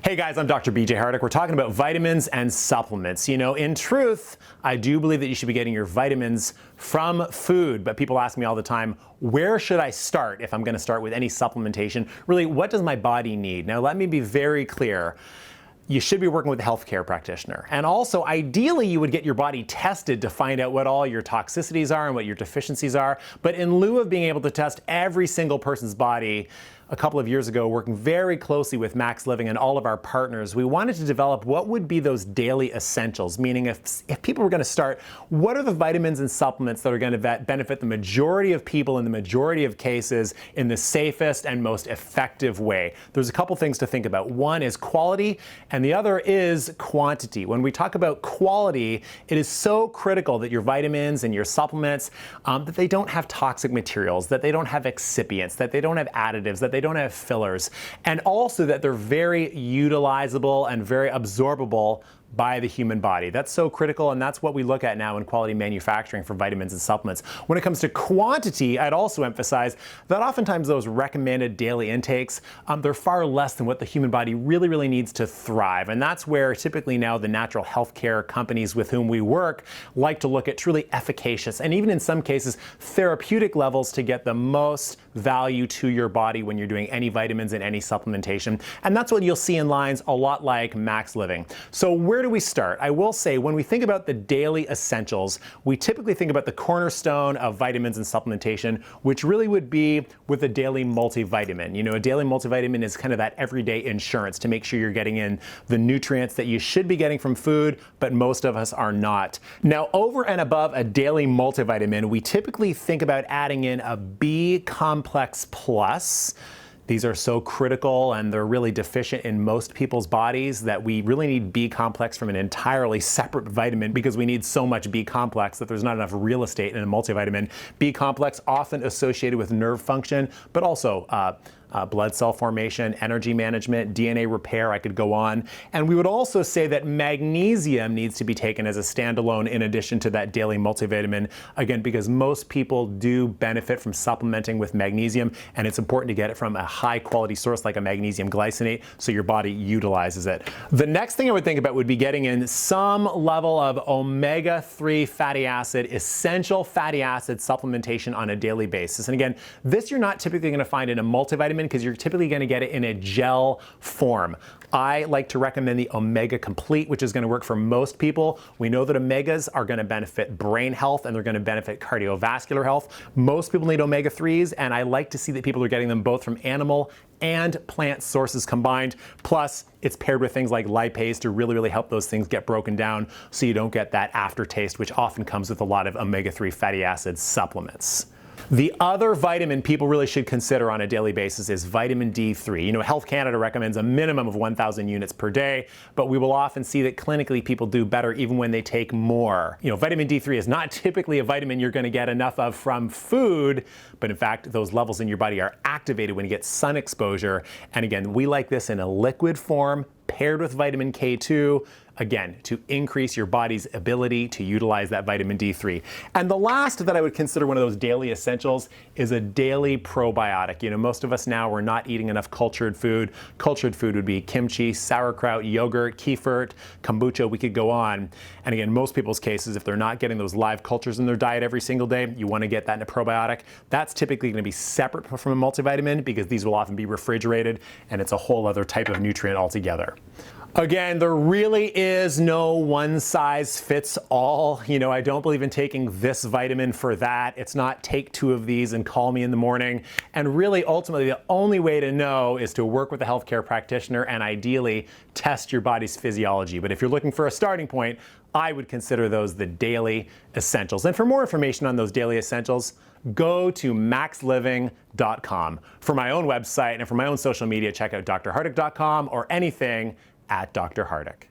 Hey guys, I'm Dr. BJ Hardick. We're talking about vitamins and supplements. You know, in truth, I do believe that you should be getting your vitamins from food, but people ask me all the time, where should I start if I'm going to start with any supplementation? Really, what does my body need? Now, let me be very clear. You should be working with a healthcare practitioner. And also, ideally, you would get your body tested to find out what all your toxicities are and what your deficiencies are. But in lieu of being able to test every single person's body, a couple of years ago, working very closely with MaxLiving and all of our partners, we wanted to develop what would be those daily essentials, meaning if people were going to start, what are the vitamins and supplements that are going to benefit the majority of people in the majority of cases in the safest and most effective way? There's a couple things to think about. One is quality, and the other is quantity. When we talk about quality, it is so critical that your vitamins and your supplements, that they don't have toxic materials, that they don't have excipients, that they don't have additives, that they don't have fillers, and also that they're very utilizable and very absorbable by the human body. That's so critical, and that's what we look at now in quality manufacturing for vitamins and supplements. When it comes to quantity, I'd also emphasize that oftentimes those recommended daily intakes, they're far less than what the human body really needs to thrive. And that's where typically now the natural healthcare companies with whom we work like to look at truly efficacious and even in some cases therapeutic levels to get the most value to your body when you're doing any vitamins and any supplementation. And that's what you'll see in lines a lot like MaxLiving. So where do we start? I will say when we think about the daily essentials, we typically think about the cornerstone of vitamins and supplementation, which really would be with a daily multivitamin. You know, a daily multivitamin is kind of that everyday insurance to make sure you're getting in the nutrients that you should be getting from food, but most of us are not. Now, over and above a daily multivitamin, we typically think about adding in a B complex plus. These are so critical and they're really deficient in most people's bodies that we really need B complex from an entirely separate vitamin because we need so much B complex that there's not enough real estate in a multivitamin. B complex often associated with nerve function, but also blood cell formation, energy management, DNA repair, I could go on. And we would also say that magnesium needs to be taken as a standalone in addition to that daily multivitamin, again, because most people do benefit from supplementing with magnesium, and it's important to get it from a high quality source like a magnesium glycinate so your body utilizes it. The next thing I would think about would be getting in some level of omega-3 fatty acid, essential fatty acid supplementation on a daily basis. And again, this you're not typically going to find in a multivitamin because you're typically going to get it in a gel form. I like to recommend the Omega Complete, which is going to work for most people. We know that omegas are going to benefit brain health and they're going to benefit cardiovascular health. Most people need omega-3s, and I like to see that people are getting them both from animal and plant sources combined. Plus, it's paired with things like lipase to really help those things get broken down so you don't get that aftertaste, which often comes with a lot of omega-3 fatty acid supplements. The other vitamin people really should consider on a daily basis is vitamin D3. You know, Health Canada recommends a minimum of 1,000 units per day, but we will often see that clinically people do better even when they take more. You know, vitamin D3 is not typically a vitamin you're going to get enough of from food, but in fact, those levels in your body are activated when you get sun exposure. And again, we like this in a liquid form, paired with vitamin K2, again, to increase your body's ability to utilize that vitamin D3. And the last that I would consider one of those daily essentials is a daily probiotic. You know, most of us now, we're not eating enough cultured food. Cultured food would be kimchi, sauerkraut, yogurt, kefir, kombucha, we could go on. And again, most people's cases, if they're not getting those live cultures in their diet every single day, you want to get that in a probiotic. That's typically going to be separate from a multivitamin because these will often be refrigerated and it's a whole other type of nutrient altogether. Again, there really is no one size fits all. You know, I don't believe in taking this vitamin for that. It's not take 2 of these and call me in the morning. And really, ultimately, the only way to know is to work with a healthcare practitioner and ideally test your body's physiology. But if you're looking for a starting point, I would consider those the daily essentials. And for more information on those daily essentials, go to maxliving.com. For my own website and for my own social media, check out drhardick.com or anything at Dr. Hardick.